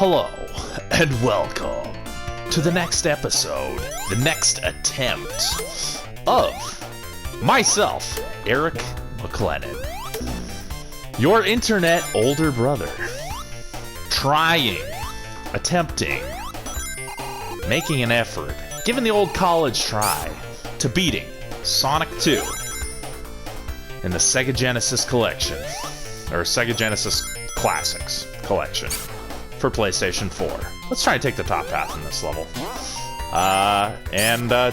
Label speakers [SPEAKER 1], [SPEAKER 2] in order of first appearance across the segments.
[SPEAKER 1] Hello, and welcome to the next episode, the next attempt of myself, Erik McLennan, your internet older brother, trying, attempting, making an effort, giving the old college try to beating Sonic 2 in the Sega Genesis collection, or Sega Genesis Classics collection for PlayStation 4. Let's try and take the top path in this level.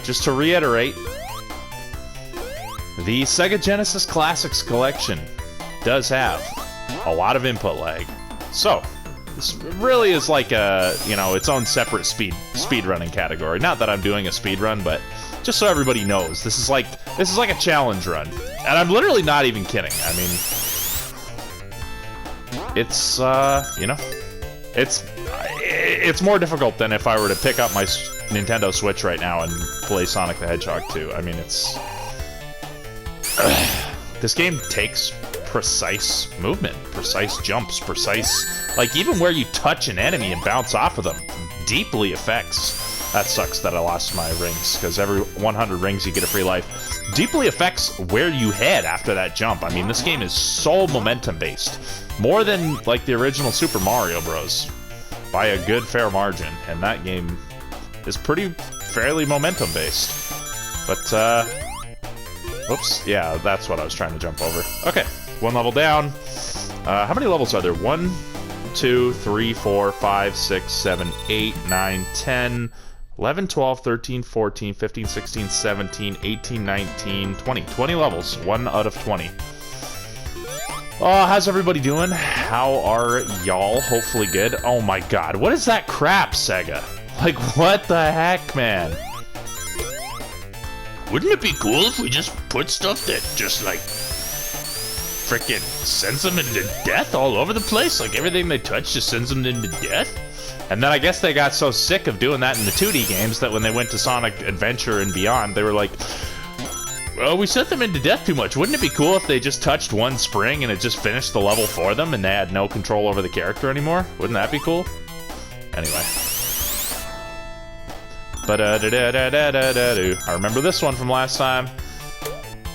[SPEAKER 1] Just to reiterate, the Sega Genesis Classics collection does have a lot of input lag. So, this really is like a, its own separate speedrunning category. Not that I'm doing a speedrun, but just so everybody knows, this is like a challenge run. And I'm literally not even kidding. I mean, it's it's more difficult than if I were to pick up my Nintendo Switch right now and play Sonic the Hedgehog 2. I mean, it's this game takes precise movement, precise jumps, like even where you touch an enemy and bounce off of them deeply affects. That sucks that I lost my rings, because every 100 rings you get a free life. Deeply affects where you head after that jump. I mean, this game is so momentum based, more than like the original Super Mario Bros. By a good fair margin, and that game is fairly momentum based. But whoops, yeah, that's what I was trying to jump over. Okay, one level down. How many levels are there? 1, 2, 3, 4, 5, 6, 7, 8, 9, 10, 11, 12, 13, 14, 15, 16, 17, 18, 19, 20. 20 levels, 1 out of 20. How's everybody doing? How are y'all? Hopefully good. Oh my god, what is that crap, Sega? Like, what the heck, man? Wouldn't it be cool if we just put stuff that just, like, frickin' sends them into death all over the place? Like, everything they touch just sends them into death? And then I guess they got so sick of doing that in the 2D games that when they went to Sonic Adventure and beyond, they were like, well, we sent them into death too much. Wouldn't it be cool if they just touched one spring and it just finished the level for them and they had no control over the character anymore? Wouldn't that be cool? Anyway. I remember this one from last time.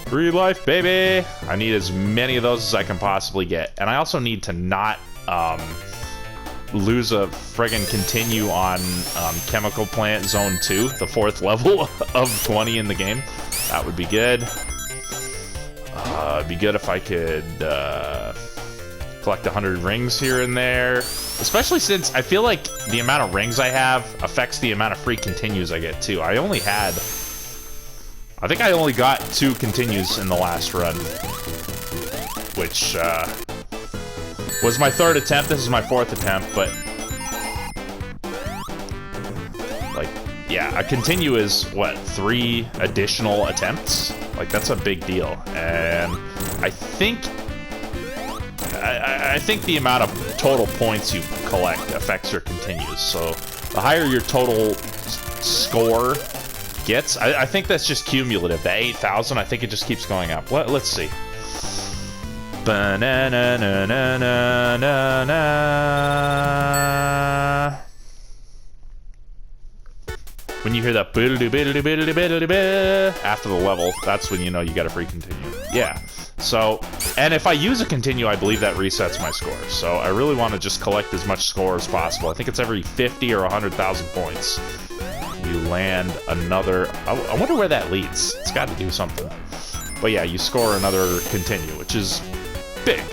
[SPEAKER 1] Free life, baby! I need as many of those as I can possibly get. And I also need to not lose a friggin' continue on Chemical Plant Zone 2, the 4th level of 20 in the game. That would be good. It'd be good if I could collect 100 rings here and there. Especially since I feel like the amount of rings I have affects the amount of free continues I get too. I think I only got 2 continues in the last run. Which, was my 3rd attempt. This is my 4th attempt, but like, yeah, a continue is what, 3 additional attempts? Like, that's a big deal. And I think the amount of total points you collect affects your continues. So the higher your total score gets, I think that's just cumulative. The 8,000, I think it just keeps going up. Let's see. Ba-na-na-na-na-na-na. When you hear that after the level, that's when you know you got a free continue. Yeah. So, and if I use a continue, I believe that resets my score. So I really want to just collect as much score as possible. I think it's every 50 or 100,000 points. You land another. I wonder where that leads. It's got to do something. But yeah, you score another continue, which is big.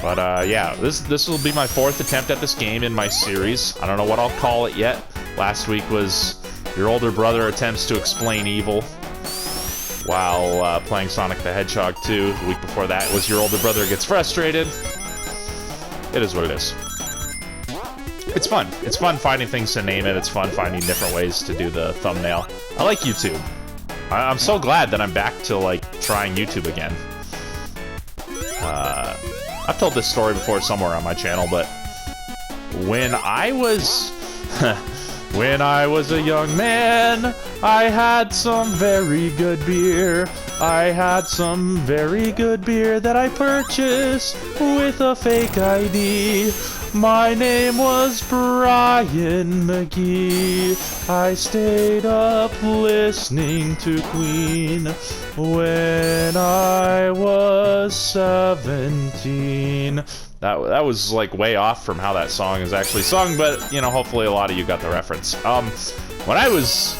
[SPEAKER 1] But yeah, this will be my 4th attempt at this game in my series. I don't know what I'll call it yet. Last week was your older brother attempts to explain evil while playing Sonic the Hedgehog 2. The week before that was your older brother gets frustrated. It is what it is. It's fun. It's fun finding things to name it. It's fun finding different ways to do the thumbnail. I like YouTube. I'm so glad that I'm back to, like, trying YouTube again. I've told this story before somewhere on my channel, but when I was a young man, I had some very good beer. I had some very good beer that I purchased with a fake ID. My name was Brian McGee. I stayed up listening to Queen when I was 17. That was like way off from how that song is actually sung, but you know, hopefully a lot of you got the reference. When I was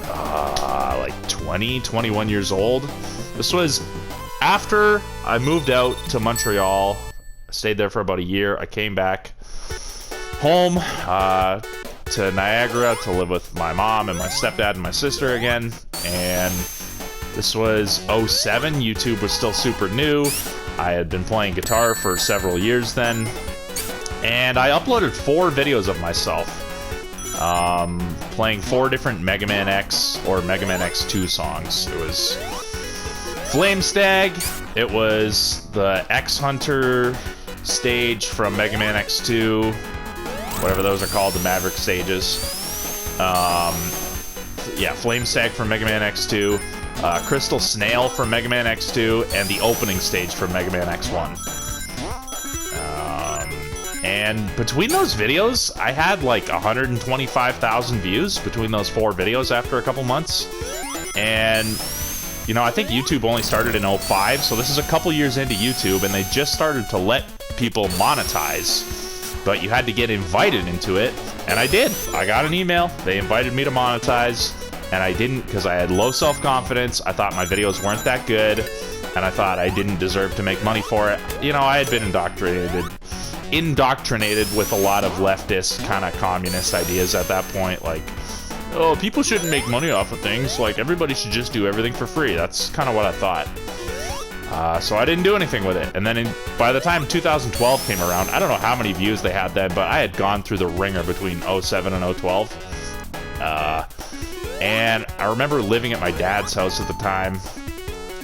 [SPEAKER 1] like 20, 21 years old, this was after I moved out to Montreal. I stayed there for about a year. I came back home to Niagara to live with my mom and my stepdad and my sister again, and this was 07. YouTube was still super new. I had been playing guitar for several years then, and I uploaded 4 videos of myself playing 4 different Mega Man X or Mega Man X2 songs. It was Flame Stag, it was the X Hunter stage from Mega Man X2, whatever those are called, the Maverick stages. Yeah, Flame Stag from Mega Man X2, Crystal Snail from Mega Man X2, and the opening stage from Mega Man X1. And between those videos, I had like 125,000 views between those 4 videos after a couple months. And, you know, I think YouTube only started in 05, so this is a couple years into YouTube, and they just started to let people monetize. But you had to get invited into it, and I did. I got an email. They invited me to monetize, and I didn't because I had low self-confidence. I thought my videos weren't that good, and I thought I didn't deserve to make money for it. You know, I had been indoctrinated with a lot of leftist kind of communist ideas at that point, like, oh, people shouldn't make money off of things, like everybody should just do everything for free. That's kind of what I thought. So I didn't do anything with it, and then by the time 2012 came around, I don't know how many views they had then, but I had gone through the ringer between 07 and 012. And I remember living at my dad's house at the time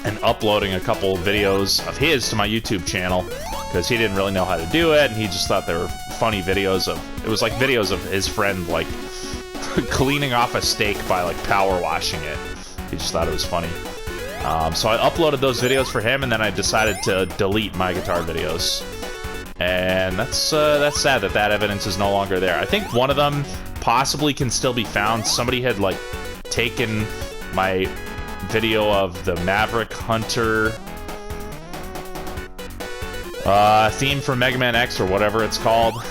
[SPEAKER 1] and uploading a couple videos of his to my YouTube channel, because he didn't really know how to do it, and he just thought they were funny videos of, it was like videos of his friend, like, cleaning off a steak by, like, power washing it. He just thought it was funny. So I uploaded those videos for him, and then I decided to delete my guitar videos. And that's sad that that evidence is no longer there. I think one of them possibly can still be found. Somebody had, like, taken my video of the Maverick Hunter theme from Mega Man X, or whatever it's called,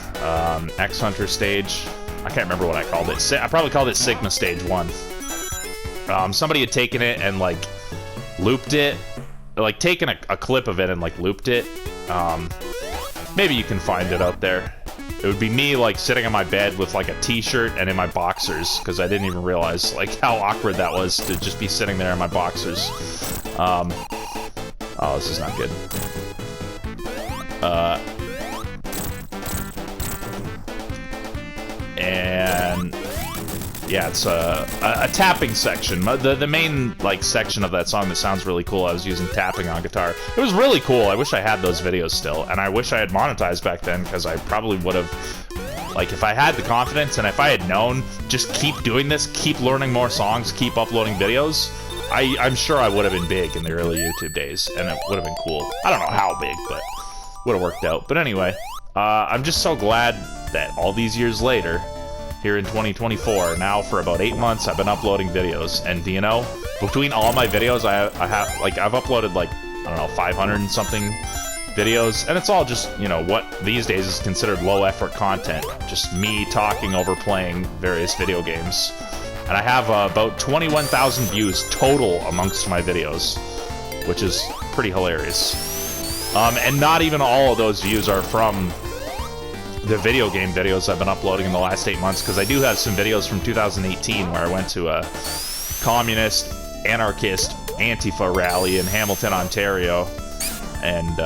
[SPEAKER 1] X Hunter stage. I can't remember what I called it. I probably called it Sigma Stage 1. Somebody had taken it and, like, looped it, like, taken a clip of it and, like, looped it. Maybe you can find it out there. It would be me, like, sitting on my bed with, like, a t-shirt and in my boxers, because I didn't even realize, like, how awkward that was to just be sitting there in my boxers. Oh, this is not good. And yeah, it's a tapping section. The main, like, section of that song that sounds really cool, I was using tapping on guitar. It was really cool. I wish I had those videos still, and I wish I had monetized back then, because I probably would have, like, if I had the confidence and if I had known, just keep doing this, keep learning more songs, keep uploading videos, I'm sure I would have been big in the early YouTube days, and it would have been cool. I don't know how big, but would have worked out. But anyway, I'm just so glad that all these years later, here in 2024, now for about 8 months, I've been uploading videos. And, you know, between all my videos, I've uploaded, like, I don't know, 500 and something videos. And it's all just, you know, what these days is considered low-effort content. Just me talking over playing various video games. And I have about 21,000 views total amongst my videos, which is pretty hilarious. And not even all of those views are from the video game videos I've been uploading in the last 8 months, because I do have some videos from 2018 where I went to a communist, anarchist, Antifa rally in Hamilton, Ontario, and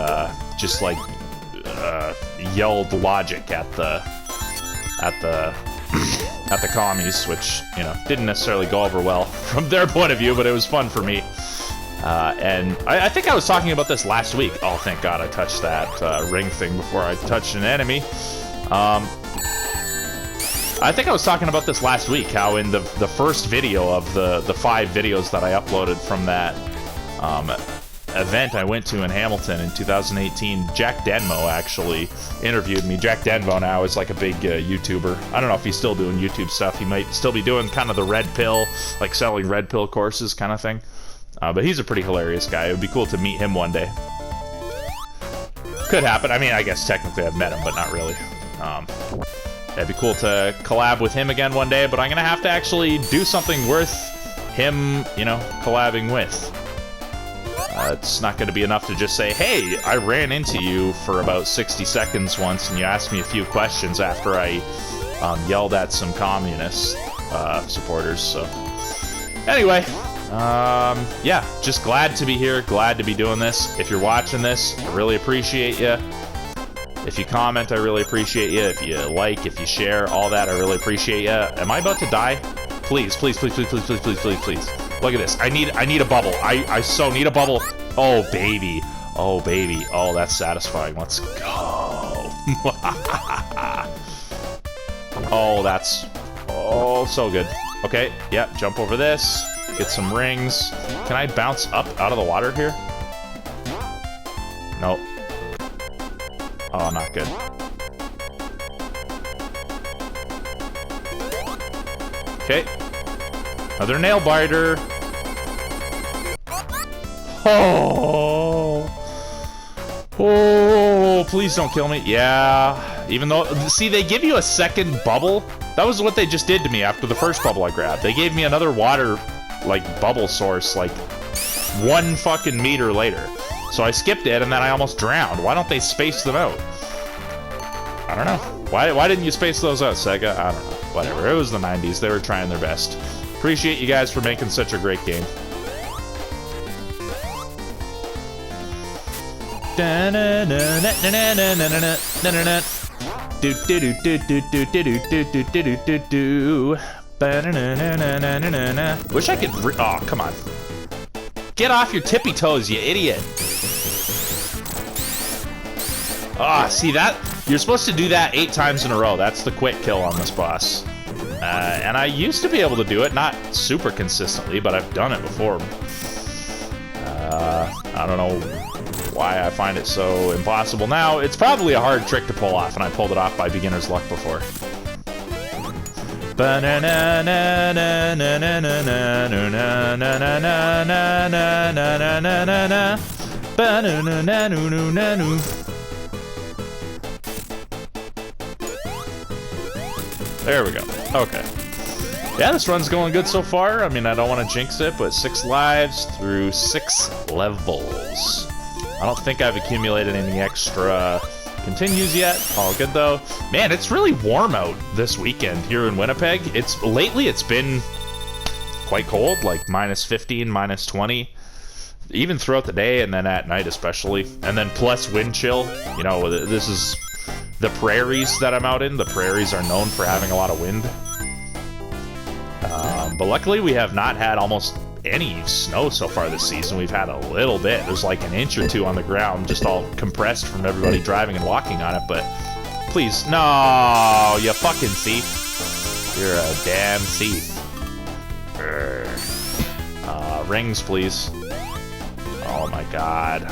[SPEAKER 1] just, like, yelled logic at the commies, which, you know, didn't necessarily go over well from their point of view, but it was fun for me. And I think I was talking about this last week. Oh, thank God I touched that ring thing before I touched an enemy. I think I was talking about this last week, how in the first video of the 5 videos that I uploaded from that event I went to in Hamilton in 2018, Jack Denmo actually interviewed me. Jack Denmo now is like a big YouTuber. I don't know if he's still doing YouTube stuff. He might still be doing kind of the red pill, like selling red pill courses kind of thing. But he's a pretty hilarious guy. It would be cool to meet him one day. Could happen. I mean, I guess technically I've met him, but not really. It'd be cool to collab with him again one day, but I'm going to have to actually do something worth him, you know, collabing with. It's not going to be enough to just say, hey, I ran into you for about 60 seconds once and you asked me a few questions after I yelled at some communist supporters. So anyway, yeah, just glad to be here, glad to be doing this. If you're watching this, I really appreciate you. If you comment, I really appreciate you. If you like, if you share, all that, I really appreciate you. Am I about to die? Please, please, please, please, please, please, please, please, please. Look at this. I need a bubble. I so need a bubble. Oh, baby. Oh, baby. Oh, that's satisfying. Let's go. Oh, that's... Oh, so good. Okay, yeah, jump over this. Get some rings. Can I bounce up out of the water here? Nope. Oh, not good. Okay. Another nail biter. Oh. Oh, please don't kill me. Yeah. Even though, see, they give you a second bubble. That was what they just did to me after the first bubble I grabbed. They gave me another water, like, bubble source, like, 1 fucking meter later. So I skipped it, and then I almost drowned. Why don't they space them out? I don't know. Why didn't you space those out, Sega? I don't know. Whatever. It was the 90s. They were trying their best. Appreciate you guys for making such a great game. Wish I could. Oh, come on. Get off your tippy toes, you idiot. Ah, see that? You're supposed to do that 8 times in a row. That's the quick kill on this boss. And I used to be able to do it, not super consistently, but I've done it before. I don't know why I find it so impossible now. It's probably a hard trick to pull off, and I pulled it off by beginner's luck before. There we go. Okay. Yeah, this run's going good so far. I mean, I don't want to jinx it, but 6 lives through 6 levels. I don't think I've accumulated any extra continues yet. All good, though. Man, it's really warm out this weekend here in Winnipeg. Lately, it's been quite cold, like -15, -20. Even throughout the day, and then at night especially. And then plus wind chill. You know, this is... the prairies that I'm out in. The prairies are known for having a lot of wind. But luckily we have not had almost any snow so far this season. We've had a little bit. There's like an inch or 2 on the ground, just all compressed from everybody driving and walking on it. But please, no, you fucking thief. You're a damn thief. Rings, please. Oh my god.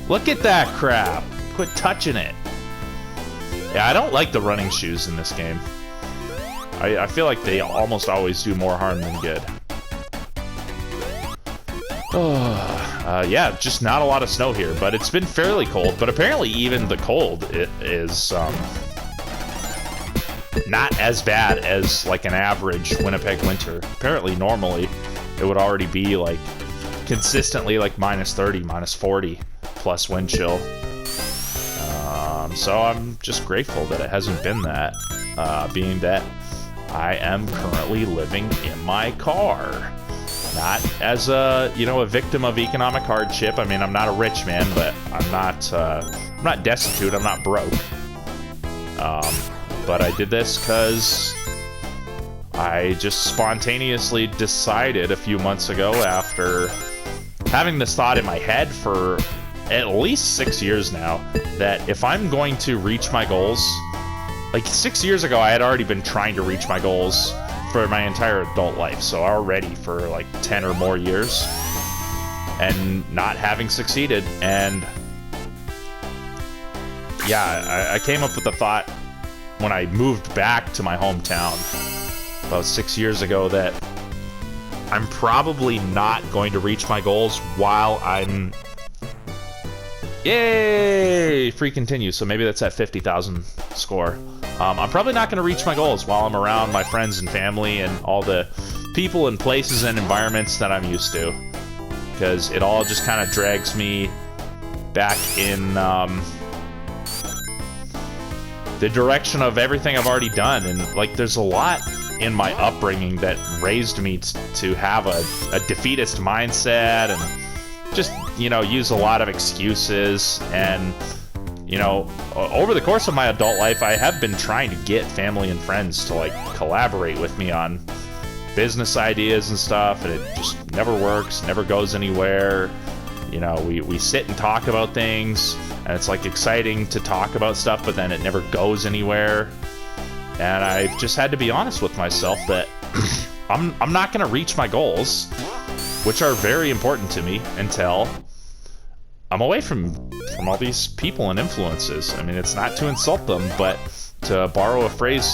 [SPEAKER 1] Look at that crap. Quit touching it. Yeah, I don't like the running shoes in this game. I feel like they almost always do more harm than good. Yeah, just not a lot of snow here, but it's been fairly cold. But apparently even the cold is not as bad as like an average Winnipeg winter. Apparently normally it would already be like consistently like -30, -40 plus wind chill. So I'm just grateful that it hasn't been that, being that I am currently living in my car. Not as a, you know, a victim of economic hardship. I mean, I'm not a rich man, but I'm not destitute, I'm not broke. But I did this because I just spontaneously decided a few months ago, after having this thought in my head for at least 6 years now, that if I'm going to reach my goals, like 6 years ago I had already been trying to reach my goals for my entire adult life, so already for like 10 or more years, and not having succeeded. And yeah, I came up with the thought when I moved back to my hometown about 6 years ago that I'm probably not going to reach my goals while I'm... Yay! Free continue, so maybe that's at 50,000 score. I'm probably not going to reach my goals while I'm around my friends and family and all the people and places and environments that I'm used to. Because it all just kind of drags me back in the direction of everything I've already done. And like, there's a lot in my upbringing that raised me to have a defeatist mindset and just, you know, use a lot of excuses. And, you know, over the course of my adult life, I have been trying to get family and friends to like collaborate with me on business ideas and stuff, and it just never works, never goes anywhere. You know, we sit and talk about things, and it's like exciting to talk about stuff, but then it never goes anywhere. And I've just had to be honest with myself that I'm not going to reach my goals, which are very important to me, until I'm away from all these people and influences. I mean, it's not to insult them, but to borrow a phrase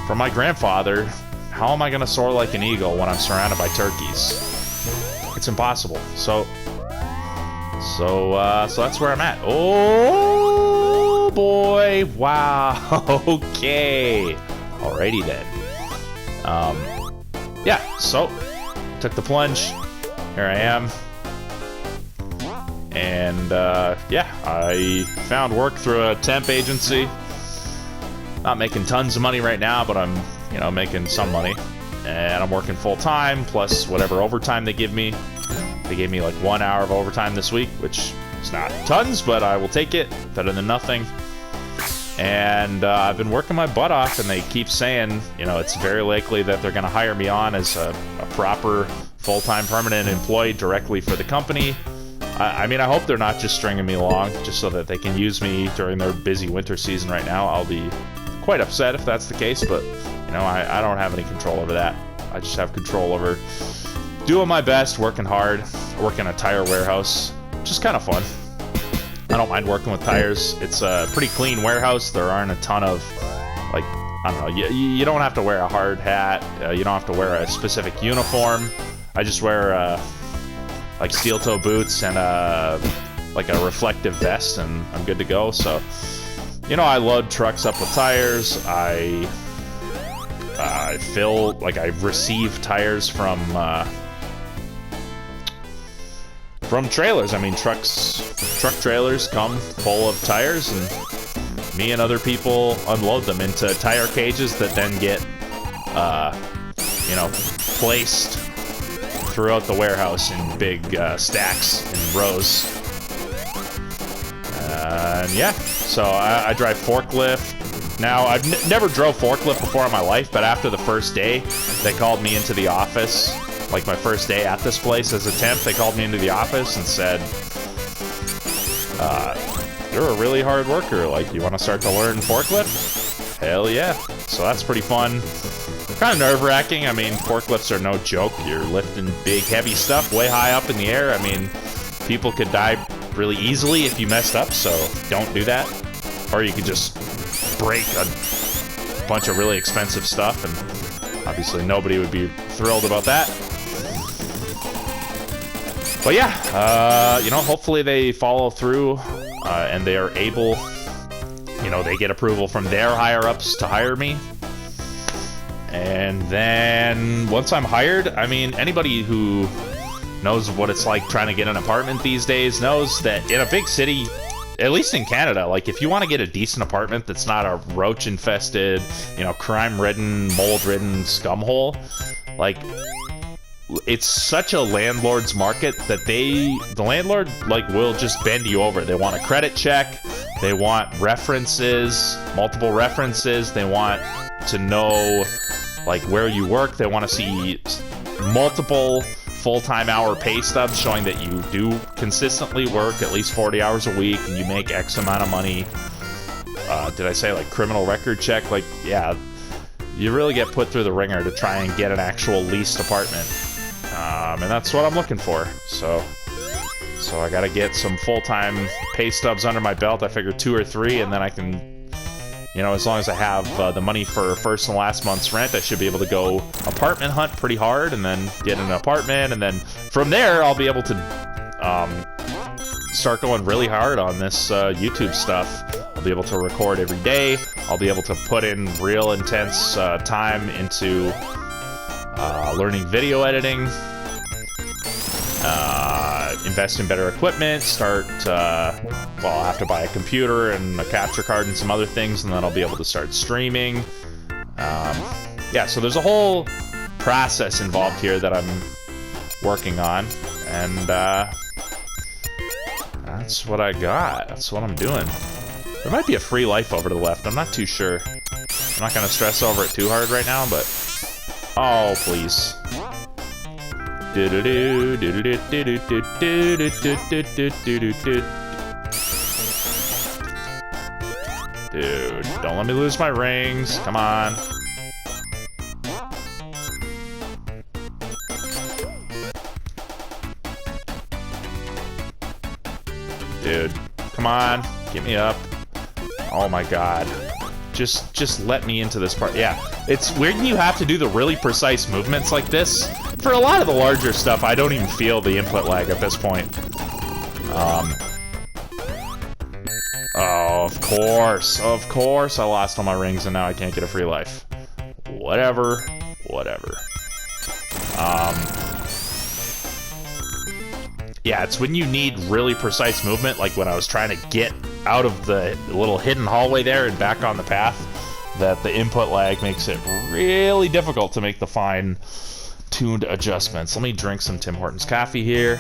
[SPEAKER 1] from my grandfather, how am I going to soar like an eagle when I'm surrounded by turkeys? It's impossible. So that's where I'm at. Oh boy! Wow. Okay. Alrighty then. Yeah. So took the plunge. Here I am. And yeah, I found work through a temp agency. Not making tons of money right now, but I'm, you know, making some money. And I'm working full time plus whatever overtime they give me. They gave me like 1 hour of overtime this week, which is not tons, but I will take it. Better than nothing. And I've been working my butt off, and they keep saying, you know, it's very likely that they're going to hire me on as a proper full-time permanent employee directly for the company. I mean, I hope they're not just stringing me along just so that they can use me during their busy winter season right now. I'll be quite upset if that's the case, but, you know, I don't have any control over that. I just have control over doing my best, working hard. I work in a tire warehouse, which is kind of fun. I don't mind working with tires. It's a pretty clean warehouse. There aren't a ton of, like, I don't know, you don't have to wear a hard hat. You don't have to wear a specific uniform. I just wear like steel toe boots and like a reflective vest, and I'm good to go. So, you know, I load trucks up with tires. I fill, like, I receive tires from trailers. I mean, truck trailers come full of tires, and me and other people unload them into tire cages that then get, you know, placed throughout the warehouse in big stacks and rows. And yeah, so I drive forklift. Now, I've never drove forklift before in my life, but after the first day, they called me into the office. Like, my first day at this place as a temp, they called me into the office and said, you're a really hard worker. Like, you want to start to learn forklift? Hell yeah. So that's pretty fun. Kind of nerve-wracking. I mean, forklifts are no joke. You're lifting big, heavy stuff way high up in the air. I mean, people could die really easily if you messed up, so don't do that. Or you could just break a bunch of really expensive stuff, and obviously nobody would be thrilled about that. But yeah, you know, hopefully they follow through and they are able, you know, they get approval from their higher-ups to hire me. And then once I'm hired, I mean, anybody who knows what it's like trying to get an apartment these days knows that in a big city, at least in Canada, like, if you want to get a decent apartment that's not a roach-infested, you know, crime-ridden, mold-ridden scumhole, like, it's such a landlord's market that the landlord, like, will just bend you over. They want a credit check. They want references, multiple references. They want to know, like, where you work. They want to see multiple full-time hour pay stubs showing that you do consistently work at least 40 hours a week and you make X amount of money. Did I say, like, criminal record check? Like, yeah, you really get put through the ringer to try and get an actual leased apartment. And that's what I'm looking for. So I gotta get some full-time pay stubs under my belt. I figure 2 or 3, and then I can, you know, as long as I have the money for first and last month's rent, I should be able to go apartment hunt pretty hard, and then get an apartment, and then from there I'll be able to start going really hard on this YouTube stuff. I'll be able to record every day. I'll be able to put in real intense time into learning video editing, invest in better equipment, start, well, I'll have to buy a computer and a capture card and some other things, and then I'll be able to start streaming. Yeah, so there's a whole process involved here that I'm working on, and that's what I got. That's what I'm doing. There might be a free life over to the left. I'm not too sure. I'm not going to stress over it too hard right now, but... Oh, please. Dude, don't let me lose my rings. Come on. Dude, come on. Get me up. Oh my god. Just let me into this part. Yeah, it's weird you have to do the really precise movements like this. For a lot of the larger stuff, I don't even feel the input lag at this point. Oh, of course I lost all my rings and now I can't get a free life. Whatever. Yeah, it's when you need really precise movement, like when I was trying to get out of the little hidden hallway there and back on the path, that the input lag makes it really difficult to make the fine-tuned adjustments. Let me drink some Tim Hortons coffee here.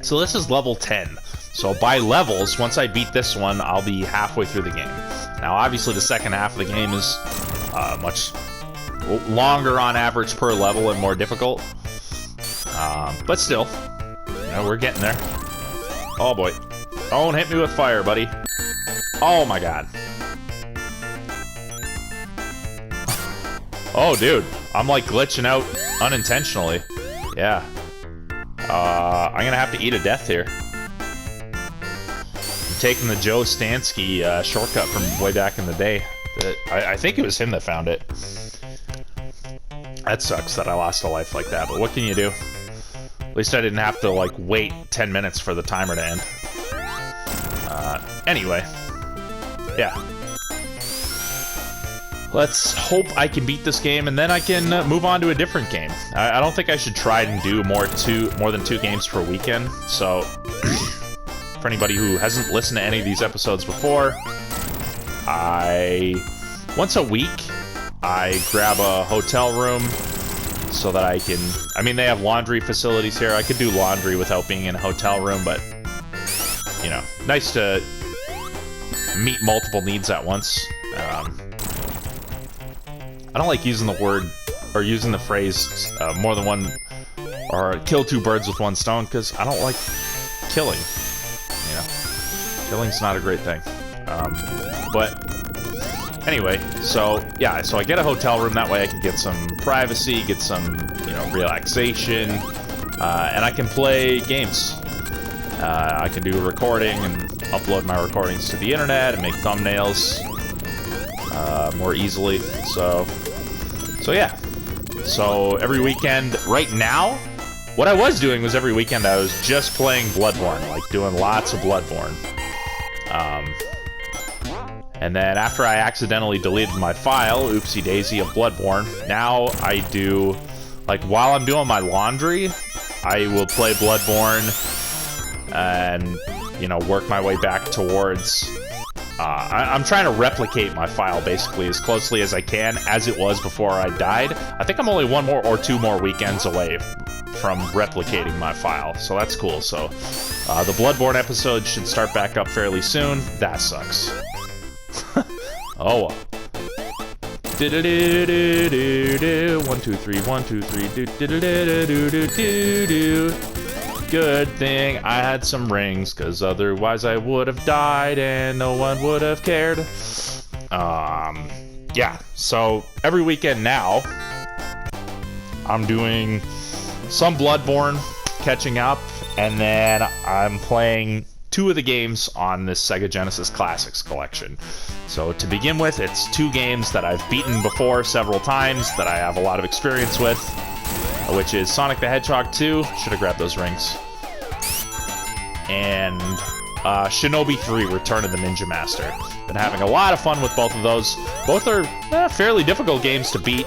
[SPEAKER 1] So this is level 10. So by levels, once I beat this one, I'll be halfway through the game. Now, obviously, the second half of the game is much longer on average per level and more difficult. But still, you know, we're getting there. Oh boy. Don't hit me with fire, buddy. Oh my god. Oh dude, I'm like glitching out unintentionally. Yeah. I'm gonna have to eat a death here. I'm taking the Joe Stansky shortcut from way back in the day. I think it was him that found it. That sucks that I lost a life like that, but what can you do? At least I didn't have to, like, wait 10 minutes for the timer to end. Anyway. Yeah. Let's hope I can beat this game, and then I can move on to a different game. I don't think I should try and do more than 2 games per weekend, so... for anybody who hasn't listened to any of these episodes before, once a week, I grab a hotel room so that I can... I mean, they have laundry facilities here. I could do laundry without being in a hotel room, but, you know, nice to meet multiple needs at once. I don't like using the word, or using the phrase, more than one, or kill 2 birds with 1 stone, because I don't like killing. You know, killing's not a great thing. But... anyway, so, yeah, so I get a hotel room, that way I can get some privacy, get some, you know, relaxation, and I can play games. I can do recording and upload my recordings to the internet and make thumbnails more easily, so yeah. So, every weekend, right now, what I was doing was every weekend I was just playing Bloodborne, like, doing lots of Bloodborne. And then after I accidentally deleted my file, oopsie daisy, of Bloodborne, now I do, like, while I'm doing my laundry, I will play Bloodborne and, you know, work my way back towards, I'm trying to replicate my file basically as closely as I can as it was before I died. I think I'm only 1 more or 2 more weekends away from replicating my file, so that's cool. So the Bloodborne episode should start back up fairly soon. That sucks. Oh well. 1, 2, 3, 1, 2, 3. Good thing I had some rings, cause otherwise I would have died and no one would have cared. Yeah, so every weekend now, I'm doing some Bloodborne, catching up, and then I'm playing 2 of the games on this Sega Genesis Classics collection. So to begin with, it's 2 games that I've beaten before several times, that I have a lot of experience with, which is Sonic the Hedgehog 2, should have grabbed those rings, and Shinobi 3, Return of the Ninja Master. Been having a lot of fun with both of those. Both are fairly difficult games to beat,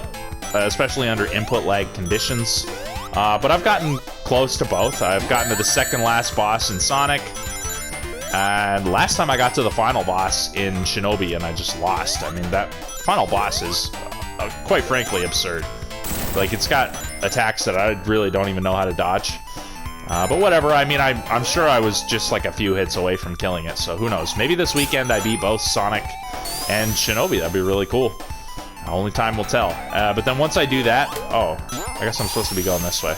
[SPEAKER 1] especially under input lag conditions. But I've gotten close to both. I've gotten to the second last boss in Sonic, and last time I got to the final boss in Shinobi and I just lost. I mean, that final boss is quite frankly absurd. Like, it's got attacks that I really don't even know how to dodge. But whatever, I mean, I'm sure I was just like a few hits away from killing it, so who knows. Maybe this weekend I beat both Sonic and Shinobi. That'd be really cool. Only time will tell. But then once I do that... Oh, I guess I'm supposed to be going this way.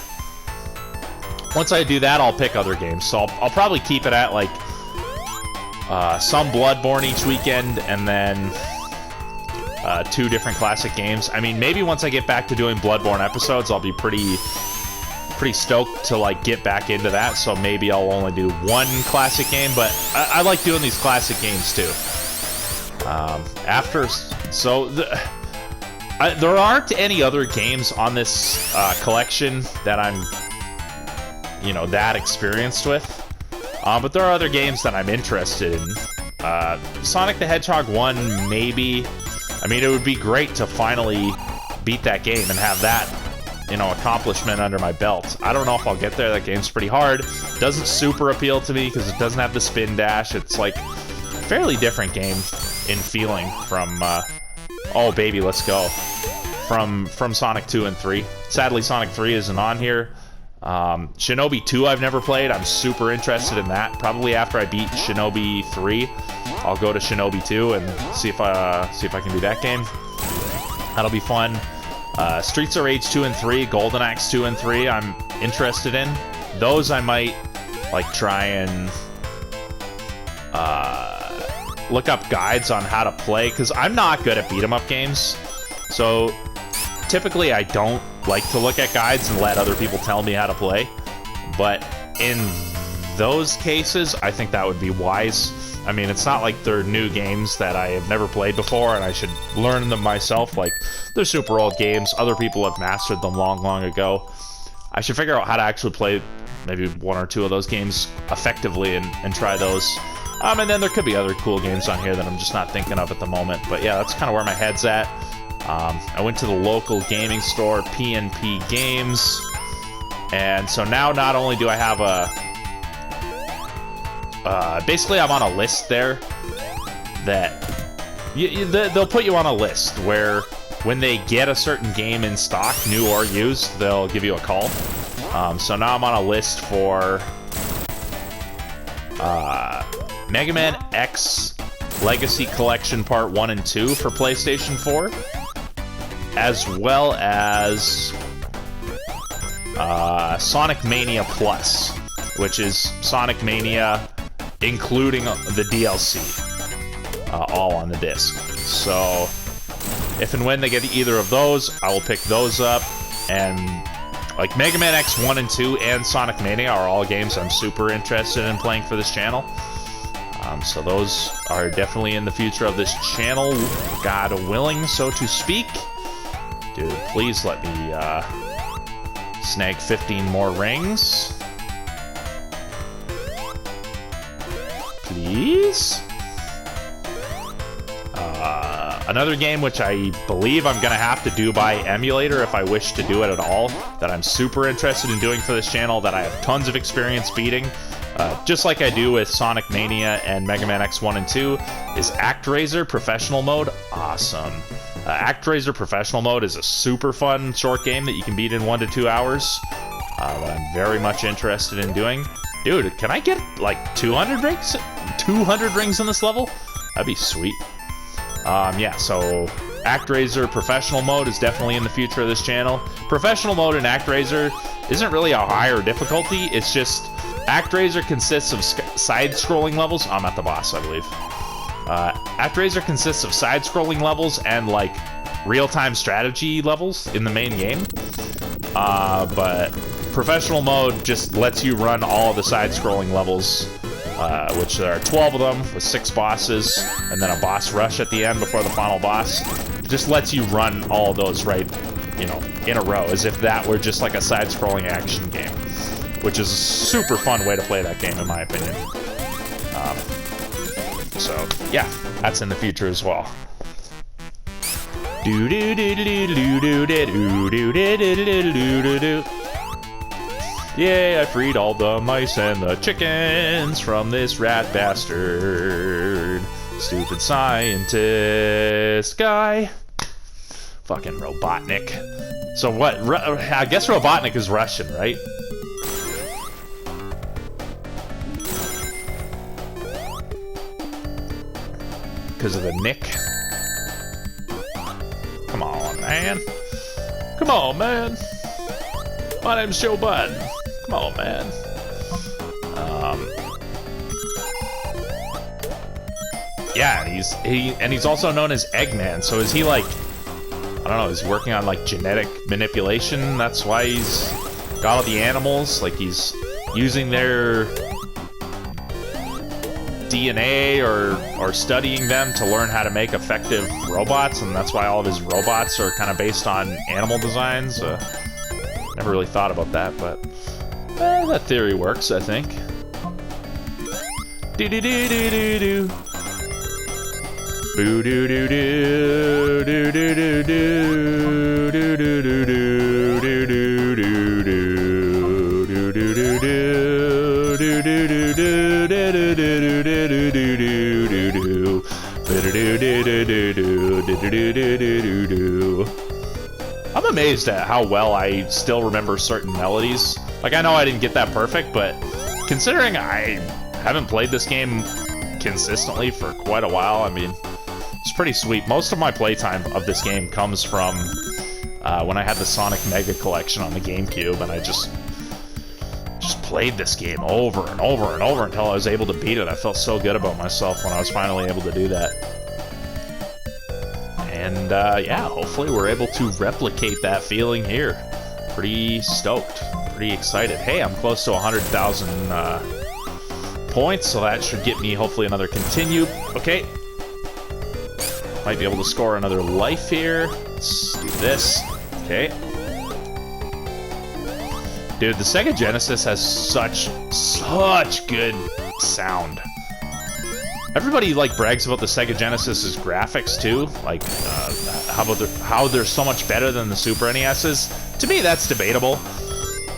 [SPEAKER 1] Once I do that, I'll pick other games. So I'll probably keep it at, like, some Bloodborne each weekend, and then 2 different classic games. I mean, maybe once I get back to doing Bloodborne episodes, I'll be pretty stoked to, like, get back into that, so maybe I'll only do 1 classic game, but I like doing these classic games too. There aren't any other games on this collection that I'm, that experienced with, but there are other games that I'm interested in. Sonic the Hedgehog 1, maybe. I mean, it would be great to finally beat that game and have that accomplishment under my belt. I don't know if I'll get there. That game's pretty hard. Doesn't super appeal to me because it doesn't have the spin dash. It's like a fairly different game in feeling from oh baby, let's go, from Sonic 2 and 3. Sadly, Sonic 3 isn't on here. Shinobi 2 I've never played. I'm super interested in that. Probably after I beat Shinobi 3, I'll go to Shinobi 2 and see if I can do that game. That'll be fun. Streets of Rage 2 and 3, Golden Axe 2 and 3, I'm interested in. Those I might, like, try and look up guides on how to play, because I'm not good at beat-em-up games. So, typically I don't like to look at guides and let other people tell me how to play. But in those cases, I think that would be wise. I mean, it's not like they're new games that I have never played before and I should learn them myself. Like, they're super old games. Other people have mastered them long, long ago. I should figure out how to actually play maybe 1 or 2 of those games effectively and try those. And then there could be other cool games on here that I'm just not thinking of at the moment. But yeah, that's kind of where my head's at. I went to the local gaming store, P&P Games. And so now not only do I have basically I'm on a list there that they'll put you on a list where when they get a certain game in stock, new or used, they'll give you a call. So now I'm on a list for Mega Man X Legacy Collection Part 1 and 2 for PlayStation 4, as well as Sonic Mania Plus, which is Sonic Mania including the DLC, all on the disc. So if and when they get either of those, I will pick those up. And like Mega Man X 1 and 2 and Sonic Mania are all games I'm super interested in playing for this channel. So those are definitely in the future of this channel, God willing, so to speak. Dude, please let me snag 15 more rings. Please? Another game which I believe I'm going to have to do by emulator if I wish to do it at all, that I'm super interested in doing for this channel, that I have tons of experience beating, just like I do with Sonic Mania and Mega Man X 1 and 2, is ActRaiser Professional Mode. Awesome. ActRaiser Professional Mode is a super fun short game that you can beat in 1 to 2 hours, that I'm very much interested in doing. Dude, can I get like 200 rings? 200 rings in this level? That'd be sweet. Yeah, so ActRaiser Professional Mode is definitely in the future of this channel. Professional Mode in ActRaiser isn't really a higher difficulty. It's just ActRaiser consists of side-scrolling levels. I'm at the boss, I believe. ActRaiser consists of side-scrolling levels and like real-time strategy levels in the main game. But professional mode just lets you run all of the side-scrolling levels, which there are 12 of them with 6 bosses, and then a boss rush at the end before the final boss. Just lets you run all of those right, you know, in a row, as if that were just like a side-scrolling action game, which is a super fun way to play that game, in my opinion. So yeah, that's in the future as well. Yay, I freed all the mice and the chickens from this rat bastard. Stupid scientist guy. Fucking Robotnik. So what? I guess Robotnik is Russian, right? Because of the Nick. Come on, man. Come on, man. My name's Joe Biden. Come on, man. Yeah, and he's also known as Eggman. So is he like, I don't know, he's working on like genetic manipulation? That's why he's got all the animals. Like he's using their DNA or studying them to learn how to make effective robots, and that's why all of his robots are kind of based on animal designs. Never really thought about that, but that theory works, I think. Do do do do do do. Boo do do do do do do do do do do do do do do do do do do. I'm amazed at how well I still remember certain melodies. Like, I know I didn't get that perfect, but considering I haven't played this game consistently for quite a while, I mean, it's pretty sweet. Most of my playtime of this game comes from when I had the Sonic Mega Collection on the GameCube, and I just played this game over and over and over until I was able to beat it. I felt so good about myself when I was finally able to do that. And yeah, hopefully we're able to replicate that feeling here. Pretty stoked, pretty excited. Hey, I'm close to 100,000 points, so that should get me hopefully another continue. Okay. Might be able to score another life here. Let's do this. Okay. Dude, the Sega Genesis has such good sound. Everybody like brags about the Sega Genesis's graphics too, like how they're so much better than the Super NES's. To me, that's debatable.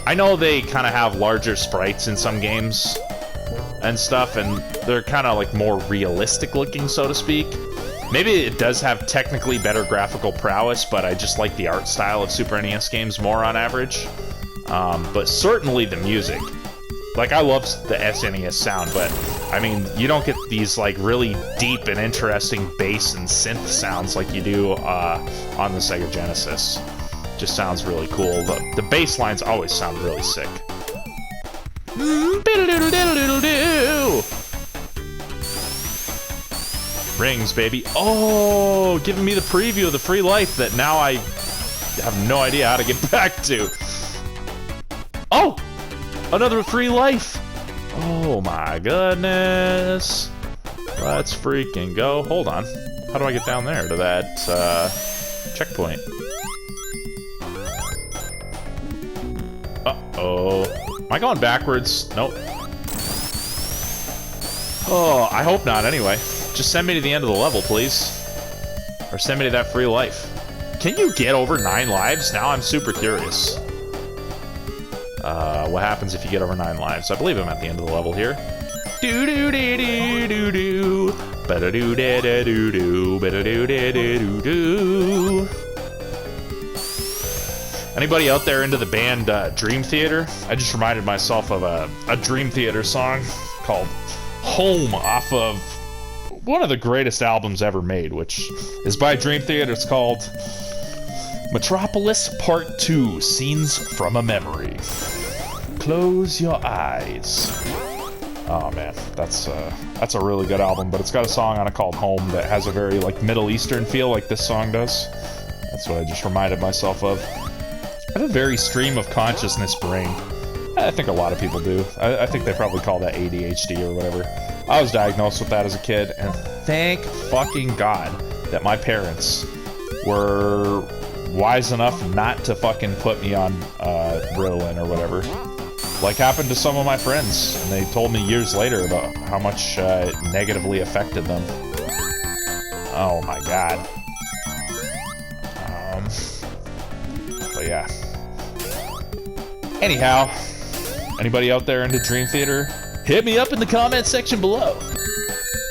[SPEAKER 1] I know they kind of have larger sprites in some games and stuff, and they're kind of like more realistic looking, so to speak. Maybe it does have technically better graphical prowess, but I just like the art style of Super NES games more on average. But certainly the music. Like, I love the SNES sound, but, I mean, you don't get these, like, really deep and interesting bass and synth sounds like you do on the Sega Genesis. Just sounds really cool. The bass lines always sound really sick. Rings, baby. Oh, giving me the preview of the free life that now I have no idea how to get back to. Oh! Another free life! Oh my goodness. Let's freaking go. Hold on. How do I get down there to that checkpoint? Uh-oh. Am I going backwards? Nope. Oh, I hope not anyway. Just send me to the end of the level, please. Or send me to that free life. Can you get over 9 lives? Now I'm super curious. What happens if you get over 9 lives? I believe I'm at the end of the level here. Do do do do do do. Ba do da da do do. Ba do da da do do. Anybody out there into the band Dream Theater? I just reminded myself of a Dream Theater song called Home off of one of the greatest albums ever made, which is by Dream Theater. It's called Metropolis Part 2, Scenes from a Memory. Close your eyes. Oh man, that's a really good album, but it's got a song on it called Home that has a very like Middle Eastern feel like this song does. That's what I just reminded myself of. I have a very stream of consciousness brain. I think a lot of people do. I think they probably call that ADHD or whatever. I was diagnosed with that as a kid, and thank fucking God that my parents were wise enough not to fucking put me on Ritalin or whatever. Like happened to some of my friends, and they told me years later about how much it negatively affected them. Oh my God. But yeah. Anyhow, anybody out there into Dream Theater? Hit me up in the comment section below.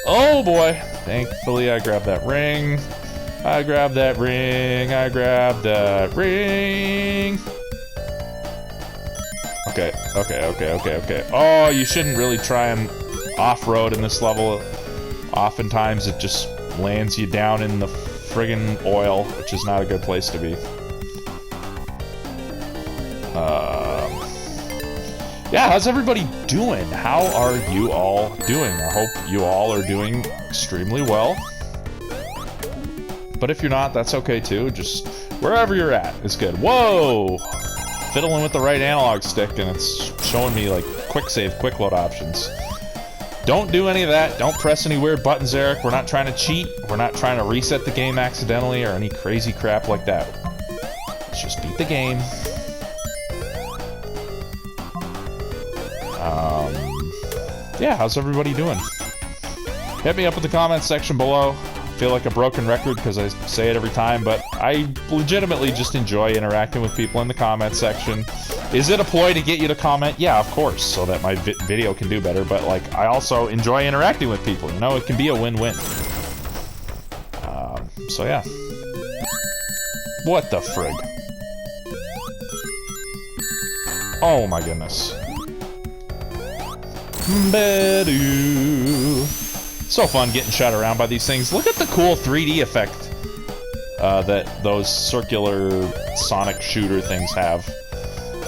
[SPEAKER 1] Oh boy. Thankfully I grabbed that ring. I grabbed that ring. I grabbed that ring. Okay. Oh, you shouldn't really try and off-road in this level. Oftentimes it just lands you down in the friggin' oil, which is not a good place to be. Yeah, how's everybody doing? How are you all doing? I hope you all are doing extremely well. But if you're not, that's okay too. Just wherever you're at is good. Whoa! Fiddling with the right analog stick and it's showing me like quick save, quick load options. Don't do any of that. Don't press any weird buttons, Eric. We're not trying to cheat. We're not trying to reset the game accidentally or any crazy crap like that. Let's just beat the game. Yeah, how's everybody doing? Hit me up in the comments section below. I feel like a broken record because I say it every time, but I legitimately just enjoy interacting with people in the comments section. Is it a ploy to get you to comment? Yeah, of course, so that my video can do better, but like, I also enjoy interacting with people, you know? It can be a win-win. So yeah. What the frig? Oh my goodness. So fun getting shot around by these things. Look at the cool 3D effect that those circular Sonic shooter things have.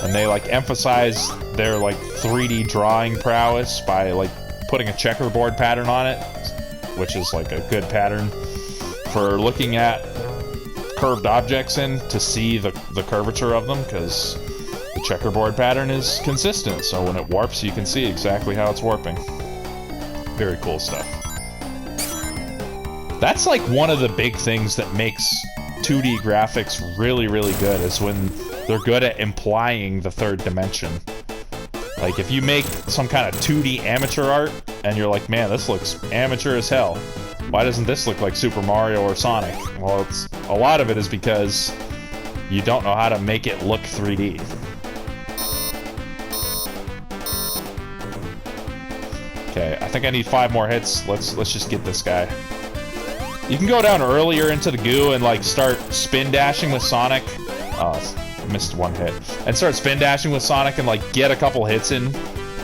[SPEAKER 1] And they like emphasize their like 3D drawing prowess by like putting a checkerboard pattern on it, which is like a good pattern for looking at curved objects in to see the curvature of them, because the checkerboard pattern is consistent, so when it warps, you can see exactly how it's warping. Very cool stuff. That's like one of the big things that makes 2D graphics really, really good, is when they're good at implying the third dimension. Like, if you make some kind of 2D amateur art, and you're like, man, this looks amateur as hell. Why doesn't this look like Super Mario or Sonic? Well, a lot of it is because you don't know how to make it look 3D. Okay, I think I need 5 more hits. Let's just get this guy. You can go down earlier into the goo and like start spin dashing with Sonic. Oh, missed 1 hit. And start spin dashing with Sonic and like get a couple hits in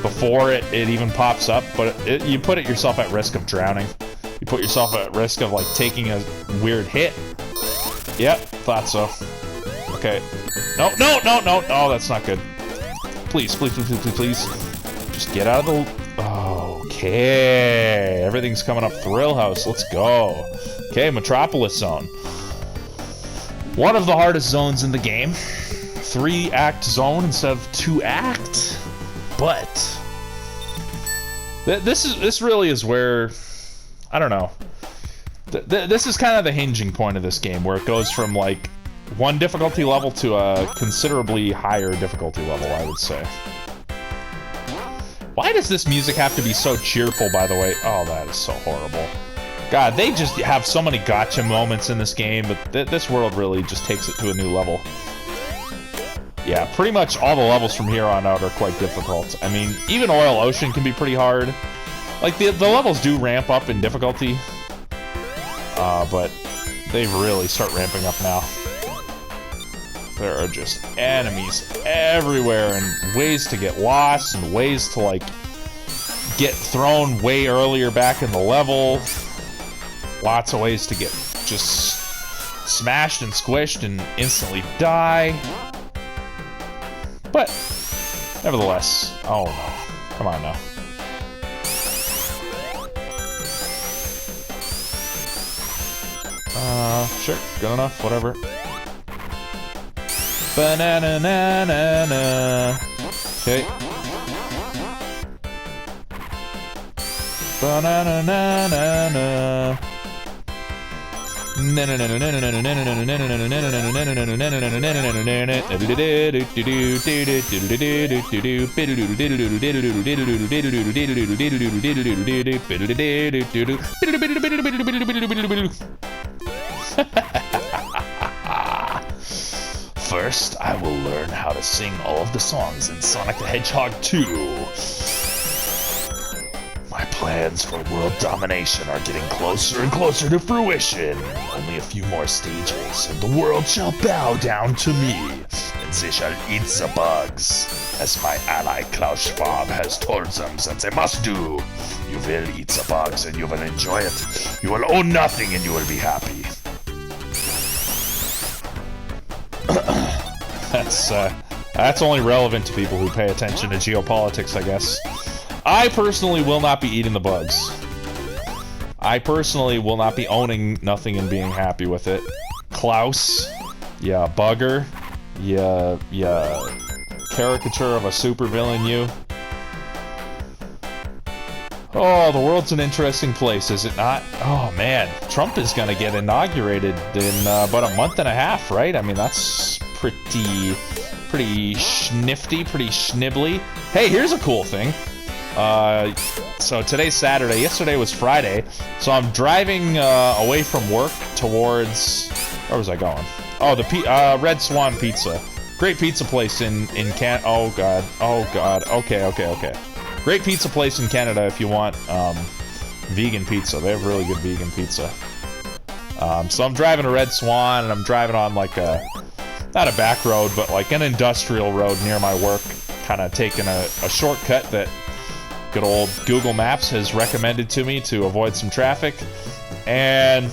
[SPEAKER 1] before it even pops up. But you put it yourself at risk of drowning. You put yourself at risk of like taking a weird hit. Yep, thought so. Okay. No. Oh, that's not good. Please. Just get out of the... Okay, everything's coming up Thrill House. Let's go. Okay, Metropolis Zone. One of the hardest zones in the game. 3-act zone instead of 2-act. But this really is where, I don't know. This is kind of the hinging point of this game, where it goes from like one difficulty level to a considerably higher difficulty level, I would say. Why does this music have to be so cheerful, by the way? Oh, that is so horrible. God, they just have so many gotcha moments in this game, but this world really just takes it to a new level. Yeah, pretty much all the levels from here on out are quite difficult. I mean, even Oil Ocean can be pretty hard. Like, the levels do ramp up in difficulty, but they really start ramping up now. There are just enemies everywhere, and ways to get lost, and ways to, like, get thrown way earlier back in the level. Lots of ways to get just smashed and squished and instantly die. But, nevertheless, oh no. Come on now. sure. Good enough. Whatever. Banana-na-na-na. Okay. Banana-na-na-na. First, I will learn how to sing all of the songs in Sonic the Hedgehog 2. My plans for world domination are getting closer and closer to fruition. Only a few more stages, and the world shall bow down to me, and they shall eat the bugs, as my ally Klaus Schwab has told them that they must do. You will eat the bugs, and you will enjoy it. You will own nothing, and you will be happy. That's only relevant to people who pay attention to geopolitics, I guess. I personally will not be eating the bugs. I personally will not be owning nothing and being happy with it. Klaus, yeah, bugger, yeah, caricature of a supervillain, you. Oh, the world's an interesting place, is it not? Oh man, Trump is gonna get inaugurated in about a month and a half, right? I mean, that's pretty schnifty, pretty schnibbly. Hey, here's a cool thing. So today's Saturday, yesterday was Friday, so I'm driving away from work towards, where was I going? Oh, the Red Swan Pizza. Great pizza place in oh god, okay. Great pizza place in Canada if you want vegan pizza. They have really good vegan pizza. So I'm driving to Red Swan, and I'm driving on like a, not a back road, but like an industrial road near my work, kind of taking a shortcut that good old Google Maps has recommended to me to avoid some traffic. And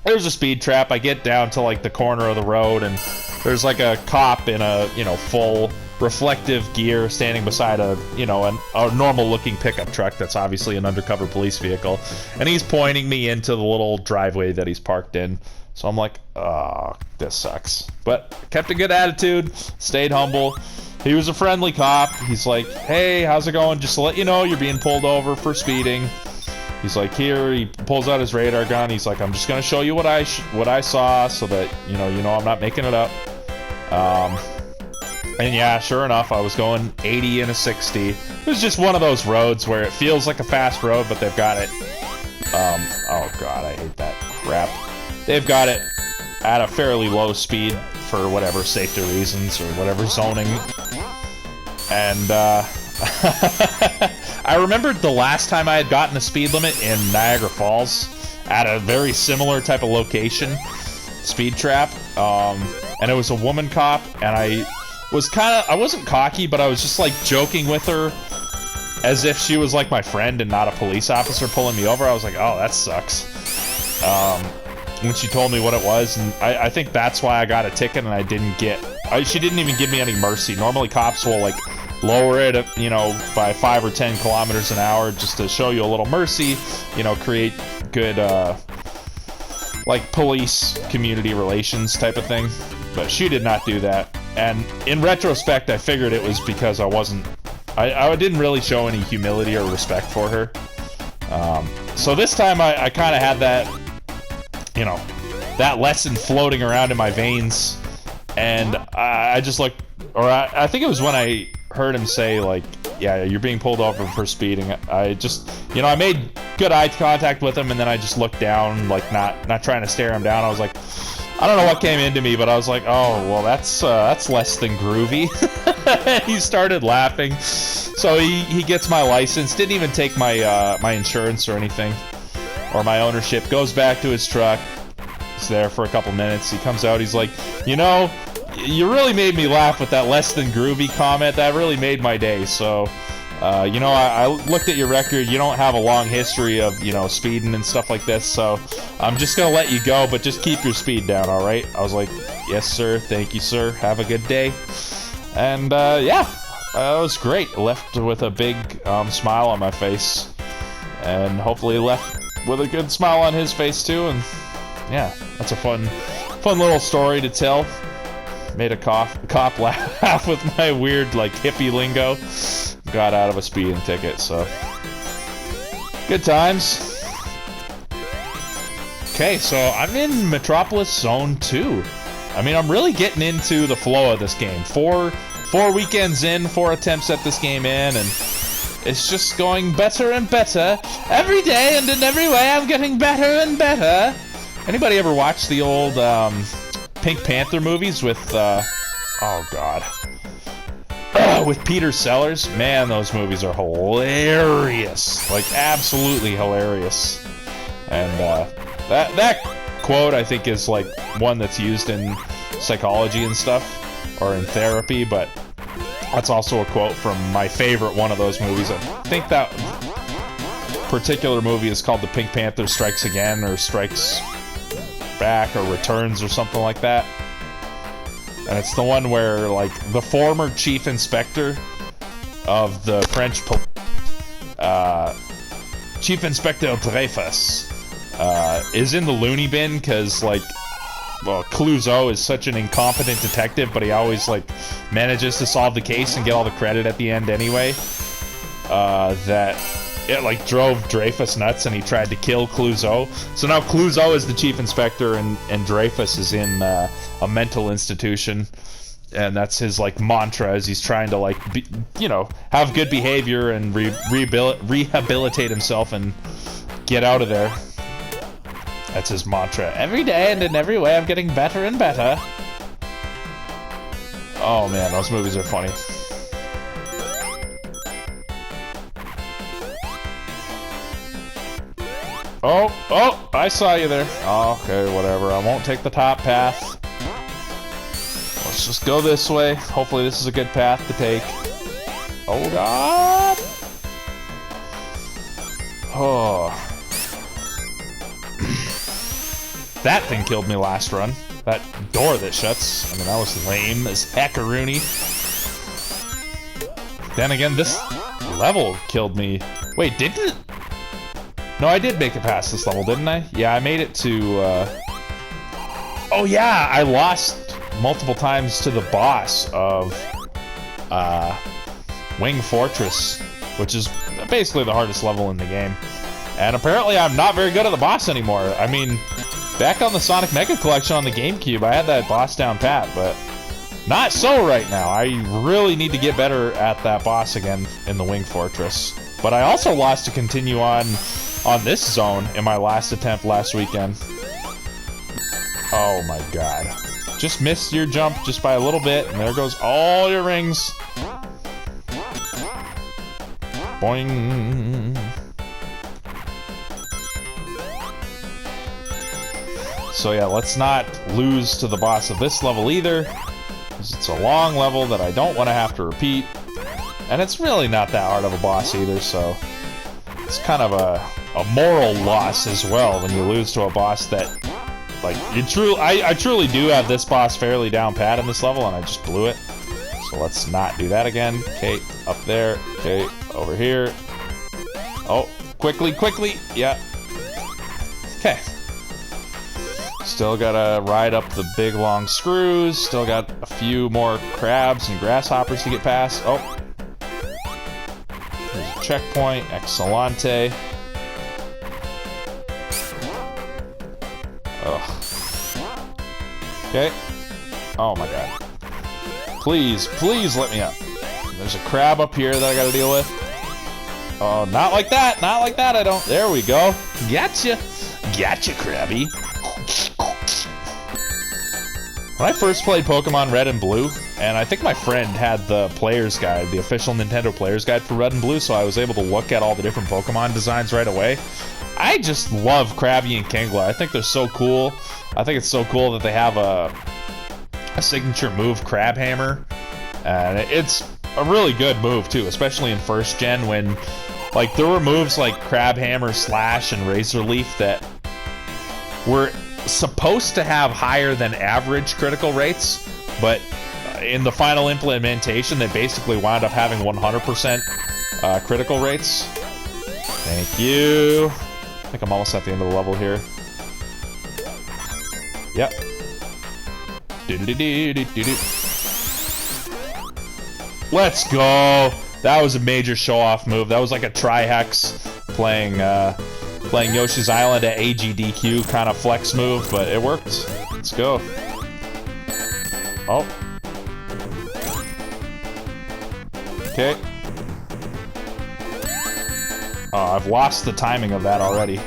[SPEAKER 1] there's a speed trap. I get down to like the corner of the road, and there's like a cop in a, you know, full reflective gear standing beside a, you know, a normal looking pickup truck that's obviously an undercover police vehicle, and he's pointing me into the little driveway that he's parked in. So I'm like, oh, this sucks. But kept a good attitude, stayed humble. He was a friendly cop. He's like, hey, how's it going? Just to let you know, you're being pulled over for speeding. He's like, here, he pulls out his radar gun. He's like, I'm just gonna show you what I saw, so that you know I'm not making it up. And yeah, sure enough, I was going 80 and a 60. It was just one of those roads where it feels like a fast road, but they've got it. Oh god, I hate that crap. They've got it at a fairly low speed for whatever safety reasons or whatever zoning. And I remembered the last time I had gotten a speed limit in Niagara Falls at a very similar type of location, speed trap. And it was a woman cop, and I wasn't cocky, but I was just like joking with her as if she was like my friend and not a police officer pulling me over. I was like, oh, that sucks. When she told me what it was, and I think that's why I got a ticket, and I didn't get, she didn't even give me any mercy. Normally cops will like lower it, you know, by 5 or 10 kilometers an hour just to show you a little mercy, you know, create good like police community relations type of thing. But she did not do that, and in retrospect I figured it was because I didn't really show any humility or respect for her. So this time I kind of had that, you know, that lesson floating around in my veins, and I just looked, or I think it was when I heard him say like, yeah, you're being pulled over for speeding. I just, you know, I made good eye contact with him, and then I just looked down, like not trying to stare him down. I was like, I don't know what came into me, but I was like, oh, well, that's less than groovy. He started laughing. So he gets my license, didn't even take my my insurance or anything, or my ownership, goes back to his truck. He's there for a couple minutes. He comes out, he's like, you know, you really made me laugh with that less than groovy comment. That really made my day. So, you know, I looked at your record. You don't have a long history of, you know, speeding and stuff like this. So I'm just going to let you go, but just keep your speed down, all right? I was like, yes, sir. Thank you, sir. Have a good day. And, yeah, it was great. I left with a big smile on my face. And hopefully left with a good smile on his face, too. And yeah, that's a fun little story to tell. Made a cop laugh with my weird, like, hippie lingo. Got out of a speeding ticket, so. Good times. Okay, so I'm in Metropolis Zone 2. I mean, I'm really getting into the flow of this game. Four weekends in, 4 attempts at this game in, and it's just going better and better. Every day and in every way, I'm getting better and better. Anybody ever watch the old, Pink Panther movies with, oh god. With Peter Sellers? Man, those movies are hilarious. Like, absolutely hilarious. And, that quote, I think, is, like, one that's used in psychology and stuff, or in therapy, but that's also a quote from my favorite one of those movies. I think that particular movie is called The Pink Panther Strikes Again, or Strikes Back, or Returns, or something like that. And it's the one where, like, the former chief inspector of the French Chief Inspector Dreyfus is in the loony bin because, like, well, Clouseau is such an incompetent detective, but he always, like, manages to solve the case and get all the credit at the end anyway. That it, like, drove Dreyfus nuts, and he tried to kill Clouseau. So now Clouseau is the chief inspector, and Dreyfus is in a mental institution. And that's his, like, mantra, as he's trying to, like, have good behavior and rehabilitate himself and get out of there. That's his mantra. Every day and in every way, I'm getting better and better. Oh man, those movies are funny. Oh, I saw you there. Okay, whatever. I won't take the top path. Let's just go this way. Hopefully this is a good path to take. Oh god! Oh. That thing killed me last run. That door that shuts. I mean, that was lame as heckaroony. Then again, this level killed me. Wait, didn't it? No, I did make it past this level, didn't I? Yeah, I made it to, oh yeah, I lost multiple times to the boss of, Wing Fortress, which is basically the hardest level in the game. And apparently I'm not very good at the boss anymore. I mean, back on the Sonic Mega Collection on the GameCube, I had that boss down pat, but not so right now. I really need to get better at that boss again in the Wing Fortress. But I also lost to continue on this zone in my last attempt last weekend. Oh my god. Just missed your jump just by a little bit, and there goes all your rings. Boing. So yeah, let's not lose to the boss of this level either, because it's a long level that I don't want to have to repeat. And it's really not that hard of a boss either, so it's kind of a moral loss as well when you lose to a boss that, like, I truly do have this boss fairly down pat in this level, and I just blew it. So let's not do that again. Okay, up there. Okay, over here. Oh, quickly, yeah. Okay. Still gotta ride up the big long screws. Still got a few more crabs and grasshoppers to get past. Oh. There's a checkpoint. Excellente. Ugh. Okay. Oh my god. Please let me up. There's a crab up here that I gotta deal with. Oh, not like that. Not like that, I don't. There we go. Gotcha. Gotcha, Krabby. When I first played Pokemon Red and Blue, and I think my friend had the player's guide, the official Nintendo player's guide for Red and Blue, so I was able to look at all the different Pokemon designs right away. I just love Krabby and Kingler. I think they're so cool. I think it's so cool that they have a signature move, Crab Hammer. And it's a really good move, too, especially in first gen when, like, there were moves like Crab Hammer, Slash, and Razor Leaf that were supposed to have higher than average critical rates, but in the final implementation, they basically wound up having 100% critical rates. Thank you. I think I'm almost at the end of the level here. Yep. Do-do-do-do-do-do. Let's go. That was a major show-off move. That was like a tri-hex playing Yoshi's Island at AGDQ kind of flex move, but it worked. Let's go. Oh. Okay. Oh, I've lost the timing of that already.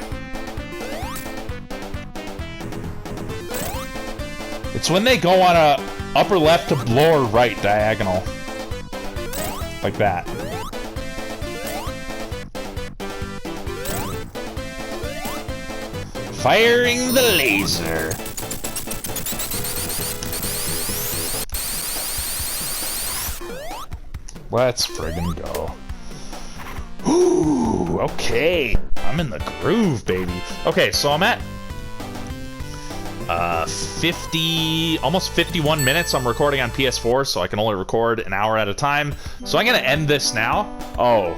[SPEAKER 1] It's when they go on a upper left to lower right diagonal. Like that. Firing the laser. Let's friggin' go. Ooh, okay. I'm in the groove, baby. Okay, so I'm at almost 51 minutes. I'm recording on PS4, so I can only record an hour at a time. So I'm gonna end this now. Oh,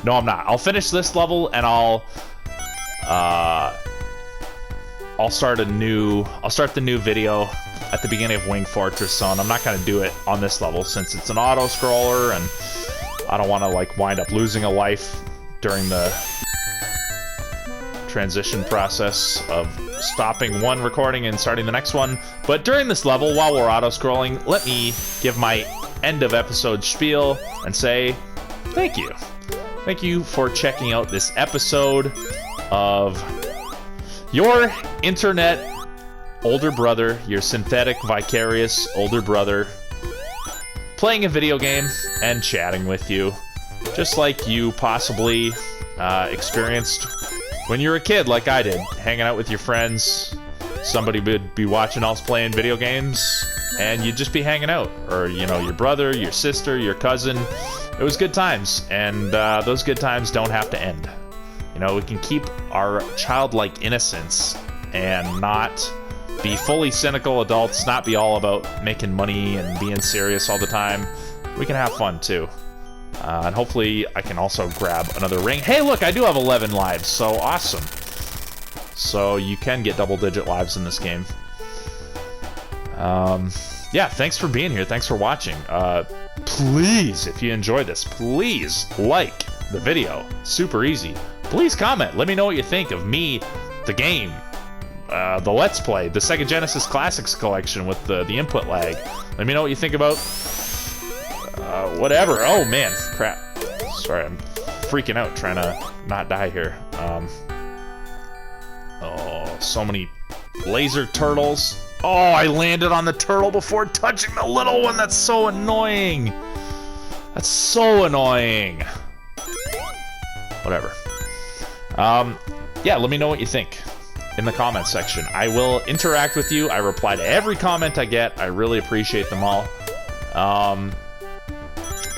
[SPEAKER 1] no, I'm not. I'll finish this level and I'll start the new video at the beginning of Wing Fortress Zone. I'm not gonna do it on this level since it's an auto scroller and I don't want to like wind up losing a life during the transition process of stopping one recording and starting the next one. But during this level, while we're auto-scrolling, let me give my end of episode spiel and say thank you. Thank you for checking out this episode of your internet older brother, your synthetic vicarious older brother, playing a video game and chatting with you, just like you possibly experienced when you were a kid, like I did, hanging out with your friends. Somebody would be watching us playing video games, and you'd just be hanging out. Or, you know, your brother, your sister, your cousin. It was good times, and those good times don't have to end. You know, we can keep our childlike innocence and not be fully cynical adults, not be all about making money and being serious all the time. We can have fun, too. And hopefully I can also grab another ring. Hey, look, I do have 11 lives, so awesome. So you can get double-digit lives in this game. Yeah, thanks for being here. Thanks for watching. Please, if you enjoyed this, please like the video. Super easy. Please comment. Let me know what you think of me, the game, the Let's Play, the Sega Genesis Classics Collection with the input lag. Let me know what you think about whatever. Oh man, crap. Sorry, I'm freaking out trying to not die here. Oh, so many laser turtles. Oh, I landed on the turtle before touching the little one. That's so annoying. That's so annoying. Whatever. Yeah, let me know what you think in the comment section. I will interact with you. I reply to every comment I get. I really appreciate them all.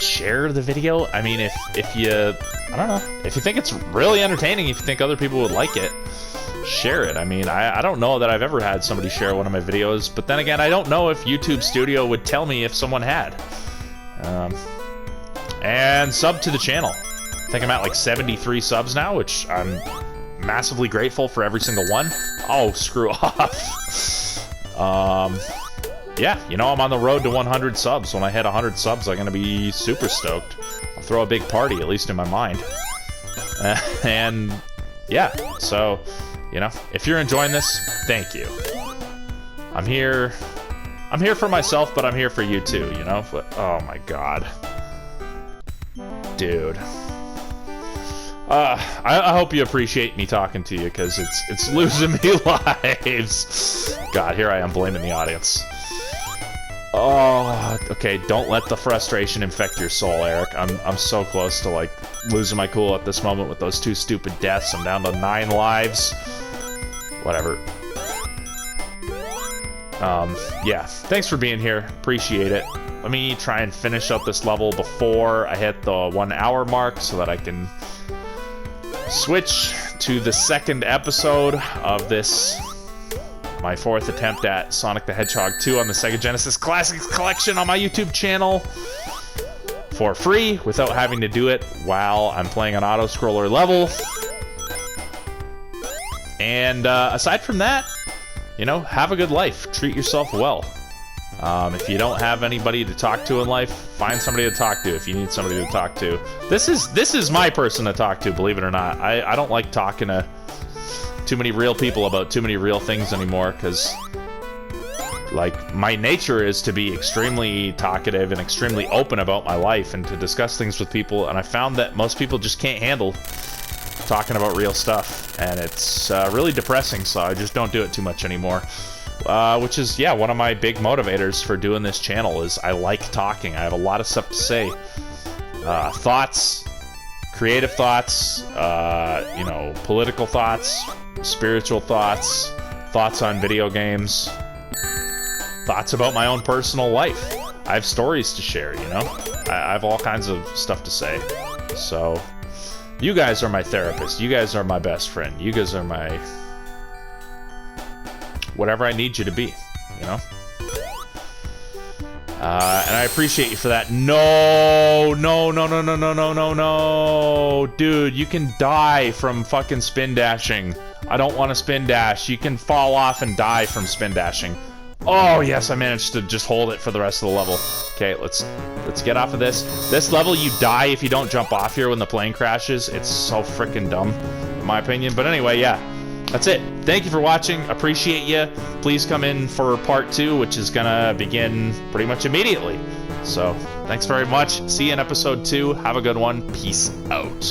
[SPEAKER 1] Share the video. I mean, if you, I don't know, if you think it's really entertaining, if you think other people would like it, share it. I mean, I don't know that I've ever had somebody share one of my videos, but then again, I don't know if YouTube Studio would tell me if someone had. And sub to the channel. I think I'm at like 73 subs now, which I'm massively grateful for every single one. Oh, screw off. Yeah, you know, I'm on the road to 100 subs. When I hit 100 subs, I'm going to be super stoked. I'll throw a big party, at least in my mind. And yeah, so, you know, if you're enjoying this, thank you. I'm here for myself, but I'm here for you too, you know? But, oh my god. Dude. I hope you appreciate me talking to you, because it's losing me lives. God, here I am blaming the audience. Oh, okay, don't let the frustration infect your soul, Eric. I'm so close to, like, losing my cool at this moment with those two stupid deaths. I'm down to 9 lives. Whatever. Yeah, thanks for being here. Appreciate it. Let me try and finish up this level before I hit the 1 hour mark so that I can switch to the second episode of this, my 4th attempt at Sonic the Hedgehog 2 on the Sega Genesis Classics Collection on my YouTube channel for free without having to do it while I'm playing an auto-scroller level. And aside from that, you know, have a good life. Treat yourself well. If you don't have anybody to talk to in life, find somebody to talk to if you need somebody to talk to. This is my person to talk to, believe it or not. I don't like talking to too many real people about too many real things anymore, because, like, my nature is to be extremely talkative and extremely open about my life and to discuss things with people, and I found that most people just can't handle talking about real stuff, and it's really depressing, so I just don't do it too much anymore. Which is, yeah, one of my big motivators for doing this channel is I like talking. I have a lot of stuff to say. Thoughts, creative thoughts, you know, political thoughts, spiritual thoughts, thoughts on video games, thoughts about my own personal life. I have stories to share, you know? I have all kinds of stuff to say. So, you guys are my therapist. You guys are my best friend. You guys are my... whatever I need you to be, you know? And I appreciate you for that. No! Dude, you can die from fucking spin dashing. I don't want to spin dash. You can fall off and die from spin dashing. Oh, yes, I managed to just hold it for the rest of the level. Okay, let's get off of this. This level, you die if you don't jump off here when the plane crashes. It's so freaking dumb, in my opinion. But anyway, yeah. That's it. Thank you for watching. Appreciate you. Please come in for part 2, which is gonna begin pretty much immediately. So, thanks very much. See you in episode 2. Have a good one. Peace out.